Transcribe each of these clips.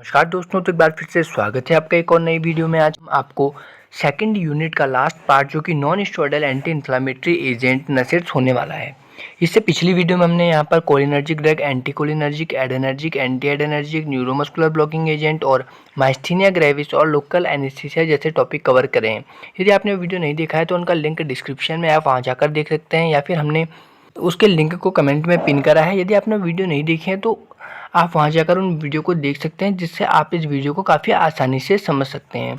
नमस्कार दोस्तों, तो एक बार फिर से स्वागत है आपका एक और नई वीडियो में। आज हम आपको सेकंड यूनिट का लास्ट पार्ट जो कि non steroidal anti inflammatory agent NSAIDs होने वाला है। इससे पिछली वीडियो में हमने यहाँ पर cholinergic drug, anti cholinergic, adrenergic, anti adrenergic, neuromuscular blocking agent और माइस्थीनिया ग्रेविस और लोकल एनेस्थीसिया जैसे टॉपिक कवर करे हैं। यदि आपने वीडियो नहीं देखा है तो उनका लिंक डिस्क्रिप्शन में आप वहाँ जाकर देख सकते हैं, या फिर हमने उसके लिंक को कमेंट में पिन करा है। यदि आपने वीडियो नहीं देखी है तो आप वहां जाकर उन वीडियो को देख सकते हैं, जिससे आप इस वीडियो को काफ़ी आसानी से समझ सकते हैं।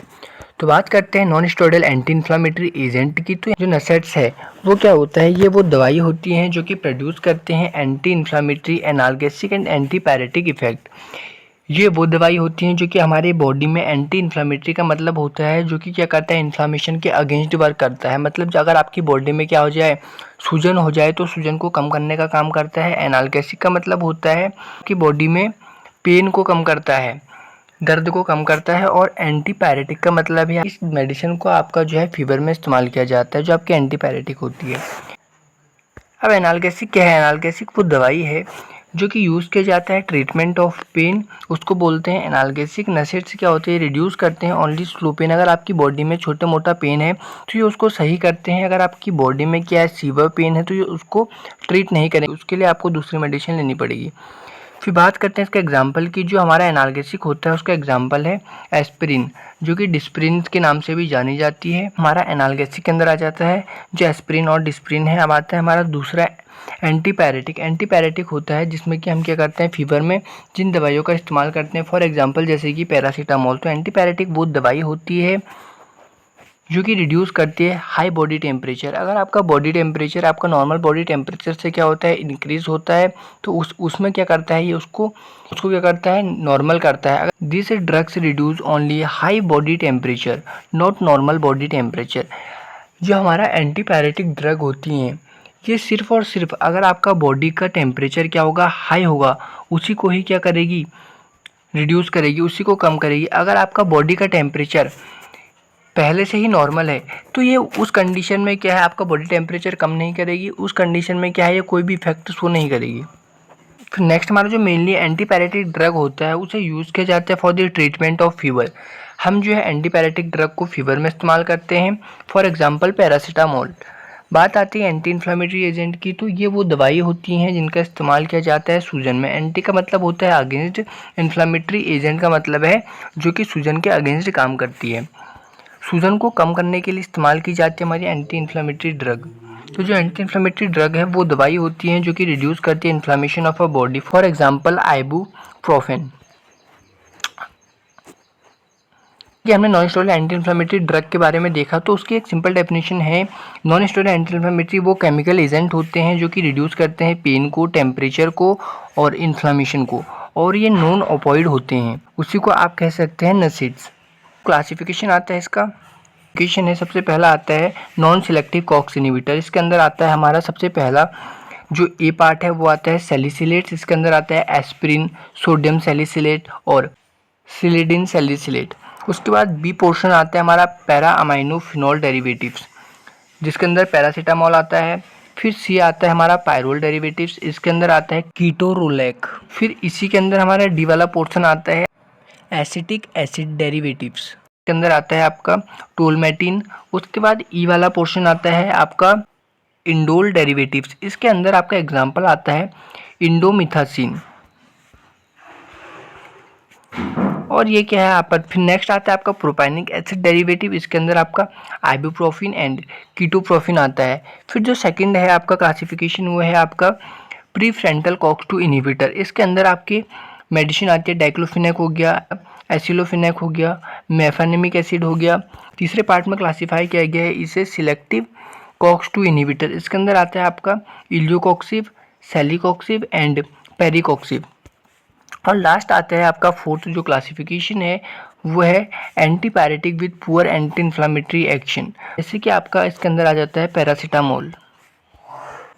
तो बात करते हैं non steroidal anti inflammatory agent की। तो जो नसेट्स है वो क्या होता है, ये वो दवाई होती हैं जो कि प्रोड्यूस करते हैं anti inflammatory, analgesic and anti pyretic effect. ये वो दवाई होती हैं जो कि हमारे बॉडी में एंटी इन्फ्लेमेटरी का मतलब होता है, जो कि क्या करता है, इन्फ्लामेशन के अगेंस्ट वर्क करता है। मतलब अगर आपकी बॉडी में क्या हो जाए, सूजन हो जाए, तो सूजन को कम करने का काम करता है। एनाल्गेसिक का मतलब होता है कि बॉडी में पेन को कम करता है, दर्द को कम करता है। और एंटी पैरेटिक का मतलब है इस मेडिसिन को आपका जो है फीवर में इस्तेमाल किया जाता है, जो आपकी एंटी पैरेटिक होती है। अब एनाल्गेसिक क्या है? एनाल्गेसिक वो दवाई है जो कि यूज़ किया जाता है ट्रीटमेंट ऑफ पेन, उसको बोलते हैं एनाल्गेसिक। नसेट्स क्या होते हैं, रिड्यूस करते हैं ओनली स्लो पेन। अगर आपकी बॉडी में छोटा मोटा पेन है तो ये उसको सही करते हैं। अगर आपकी बॉडी में क्या है, सीवियर पेन है, तो ये उसको ट्रीट नहीं करेंगे, उसके लिए आपको दूसरी मेडिसिन लेनी पड़ेगी। फिर बात करते हैं इसके एग्जाम्पल की। जो हमारा एनाल्गेसिक होता है उसका एग्जाम्पल है एस्पिरिन, जो कि डिस्प्रिन के नाम से भी जानी जाती है। हमारा एनाल्गेसिक के अंदर आ जाता है जो एस्पिरिन और डिस्प्रिन है। अब आता है हमारा दूसरा एंटीपैरेटिक। एंटीपैरेटिक होता है जिसमें कि हम क्या करते हैं, फीवर में जिन दवाइयों का इस्तेमाल करते हैं, फॉर एग्जांपल जैसे कि पैरासीटामोल। तो एंटीपैरेटिक वो दवाई होती है जो कि रिड्यूस करती है हाई बॉडी टेम्परेचर। अगर आपका बॉडी टेम्परेचर आपका नॉर्मल बॉडी टेम्परेचर से क्या होता है, इंक्रीज होता है, तो उसमें क्या करता है, ये उसको क्या करता है, नॉर्मल करता है। अगर this drugs reduce only high body temperature, not normal body temperature. जो हमारा एंटीपैरेटिक ड्रग होती हैं, ये सिर्फ और सिर्फ अगर आपका बॉडी का टेम्परेचर क्या होगा, हाई होगा, उसी को ही क्या करेगी, रिड्यूस करेगी, उसी को कम करेगी। अगर आपका बॉडी का टेम्परेचर पहले से ही नॉर्मल है तो ये उस कंडीशन में क्या है, आपका बॉडी टेम्परेचर कम नहीं करेगी। उस कंडीशन में क्या है, ये कोई भी इफेक्ट शो नहीं करेगी। फिर नेक्स्ट हमारा जो मेनली एंटीपैरेटिक ड्रग होता है उसे यूज़ किया जाता है for the treatment of fever. हम जो है एंटीपैरेटिक ड्रग को फीवर में इस्तेमाल करते हैं, फॉर एग्जांपल पैरासीटामोल। बात आती है एंटी इन्फ्लेमेटरी एजेंट की। तो ये वो दवाई होती हैं जिनका इस्तेमाल किया जाता है सूजन में। एंटी का मतलब होता है अगेंस्ट, इन्फ्लेमेटरी एजेंट का मतलब है जो कि सूजन के अगेंस्ट काम करती है। सूजन को कम करने के लिए इस्तेमाल की जाती है हमारी एंटी इन्फ्लेमेटरी ड्रग। तो जो एंटी इन्फ्लेमेटरी ड्रग है वो दवाई होती हैं जो कि रिड्यूस करती है inflammation of a body, for example ibuprofen. कि हमने non steroidal anti inflammatory drug के बारे में देखा, तो उसकी एक सिंपल डेफिनेशन है, नॉन स्टेरॉयडल एंटी इन्फ्लेमेटरी वो केमिकल एजेंट होते हैं जो कि रिड्यूस करते हैं पेन को, टेम्परेचर को और इन्फ्लेमेशन को, और ये नॉन ओपॉइड होते हैं। उसी को आप कह सकते हैं नसेट्स। क्लासिफिकेशन आता है इसका, क्लासिफिकेशन है, सबसे पहला आता है नॉन सिलेक्टिव कॉक्स इनहिबिटर। इसके अंदर आता है हमारा सबसे पहला जो ए पार्ट है वो आता है सैलिसिलेट्स। इसके अंदर आता है एस्पिरिन, सोडियम सैलिसिलेट और सिलिडिन सैलिसिलेट। उसके बाद बी पोर्शन आता है हमारा पैरा अमाइनो फिनॉल डेरिवेटिव्स, जिसके अंदर पैरासीटामोल आता है। फिर सी आता है हमारा पायरोल डेरिवेटिव्स, इसके अंदर आता है कीटोरोलेक। फिर इसी के अंदर हमारा डी वाला पोर्शन आता है एसिटिक एसिड डेरिवेटिव्स, के अंदर आता है आपका टोलमेटिन। उसके बाद ई वाला पोर्शन आता है आपका इंडोल डेरिवेटिव्स, इसके अंदर आपका एग्जांपल आता है इंडोमिथासिन। और ये क्या है आप पर। फिर नेक्स्ट आता है आपका प्रोपाइनिक एसिड डेरिवेटिव, इसके अंदर आपका आइबुप्रोफिन एंड कीटोप्रोफिन आता है। फिर जो सेकंड है आपका क्लासिफिकेशन वो है आपका प्रीफ्रंटल कॉक्स 2 इनहिबिटर। इसके अंदर आपकी मेडिसिन आती है डाइक्लोफिनेक हो गया, एसिलोफिनेक हो गया, मेफानेमिक एसिड हो गया। तीसरे पार्ट में क्लासीफाई किया गया है इसे सिलेक्टिव कॉक्स 2 इनहिबिटर। इसके अंदर आता है आपका इलियोकॉक्सिब, सेलिकॉक्सिब एंड पेरिकॉक्सिब। और लास्ट आता है आपका फोर्थ जो क्लासिफिकेशन है वो है antipyretic with poor anti inflammatory action. जैसे कि आपका इसके अंदर आ जाता है पैरासीटामोल।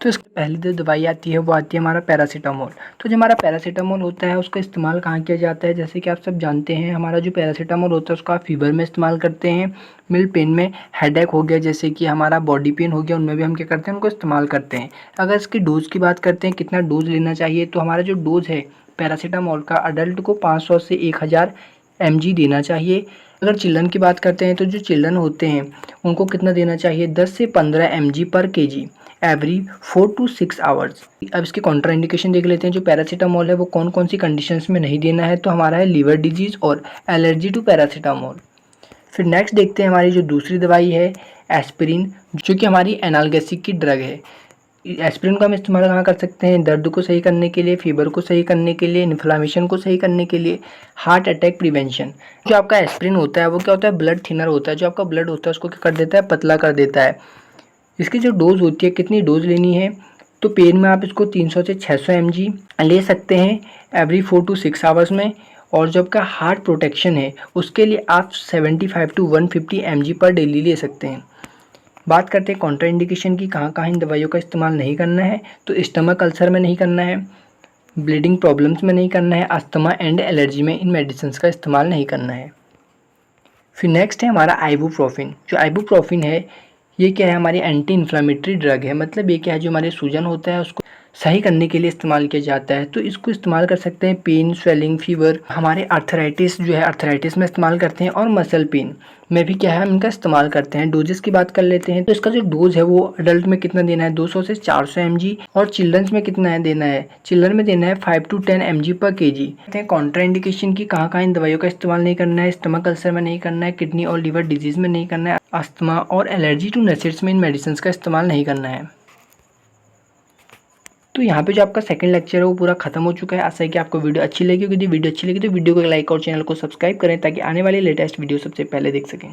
तो इसके पहले जो दवाई आती है वो आती है हमारा पैरासीटामोल। तो जो हमारा पैरासीटामोल होता है उसका इस्तेमाल कहाँ किया जाता है, जैसे कि आप सब जानते हैं, हमारा जो पैरासीटामोल होता है उसको आप फीवर में इस्तेमाल करते हैं, मिल पेन में, हेडेक हो गया, जैसे कि हमारा बॉडी पेन हो गया, उनमें भी हम क्या करते हैं, उनको इस्तेमाल करते हैं। अगर इसकी डोज की बात करते हैं कितना डोज लेना चाहिए, तो हमारा जो डोज है पैरासीटामोल का अडल्ट को 500 से 1000 mg देना चाहिए। अगर चिल्ड्रन की बात करते हैं तो जो चिल्ड्रन होते हैं उनको कितना देना चाहिए, 10 से 15 mg पर kg एवरी 4 to 6 आवर्स। अब इसके कॉन्ट्रा इंडिकेशन देख लेते हैं। जो पैरासीटामोल है वो कौन कौन सी कंडीशंस में नहीं देना है, तो हमारा है लीवर डिजीज़ और एलर्जी टू पैरासीटामोल। फिर नेक्स्ट देखते हैं हमारी जो दूसरी दवाई है एस्पिरिन, जो कि हमारी एनाल्गेसिक की ड्रग है। एस्पिरिन का हम इस्तेमाल कहाँ कर सकते हैं, दर्द को सही करने के लिए, फीवर को सही करने के लिए, इन्फ्लामेशन को सही करने के लिए, हार्ट अटैक प्रिवेंशन। जो आपका एस्पिरिन होता है वो क्या होता है, ब्लड थिनर होता है। जो आपका ब्लड होता है उसको क्या कर देता है, पतला कर देता है। इसकी जो डोज होती है, कितनी डोज लेनी है, तो पेन में आप इसको 300 से 600 mg ले सकते हैं एवरी 4 to 6 आवर्स में। और जो आपका हार्ट प्रोटेक्शन है उसके लिए आप 75 to 150 mg पर डेली ले सकते हैं। बात करते हैं कॉन्ट्रा इंडिकेशन की, कहाँ कहाँ इन दवाइयों का इस्तेमाल नहीं करना है, तो स्टमक अल्सर में नहीं करना है, ब्लीडिंग प्रॉब्लम्स में नहीं करना है, अस्थमा एंड एलर्जी में इन मेडिसिन का इस्तेमाल नहीं करना है। फिर नेक्स्ट है हमारा आइबुप्रोफिन। जो आइबुप्रोफिन है ये क्या है, हमारी एंटी इन्फ्लामेटरी ड्रग है। मतलब ये क्या है, जो हमारे सूजन होता है उसको सही करने के लिए इस्तेमाल किया जाता है। तो इसको इस्तेमाल कर सकते हैं पेन, स्वेलिंग, फीवर, हमारे आर्थराइटिस जो है आर्थराइटिस में इस्तेमाल करते हैं, और मसल पेन में भी क्या है हम इनका इस्तेमाल करते हैं। डोजेस की बात कर लेते हैं, तो इसका जो डोज है वो अडल्ट में कितना देना है, 200 से 400 mg, और चिल्ड्रंस में कितना है देना है, चिल्ड्रन में देना है 5 to 10 mg पर kg। कॉन्ट्रा इंडिकेशन की, कहाँ कहाँ इन दवाइयों का इस्तेमाल नहीं करना है, स्टमक अल्सर में नहीं करना है, किडनी और लीवर डिजीज में नहीं करना है, अस्थमा और एलर्जी टू नसेट्स में इन मेडिसिन का इस्तेमाल नहीं करना है। तो यहाँ पे जो आपका सेकंड लेक्चर है वो पूरा खत्म हो चुका है। आशा है कि आपको वीडियो अच्छी लगी होगी। यदि वीडियो अच्छी लगी तो वीडियो को लाइक और चैनल को सब्सक्राइब करें ताकि आने वाली लेटेस्ट वीडियो सबसे पहले देख सकें।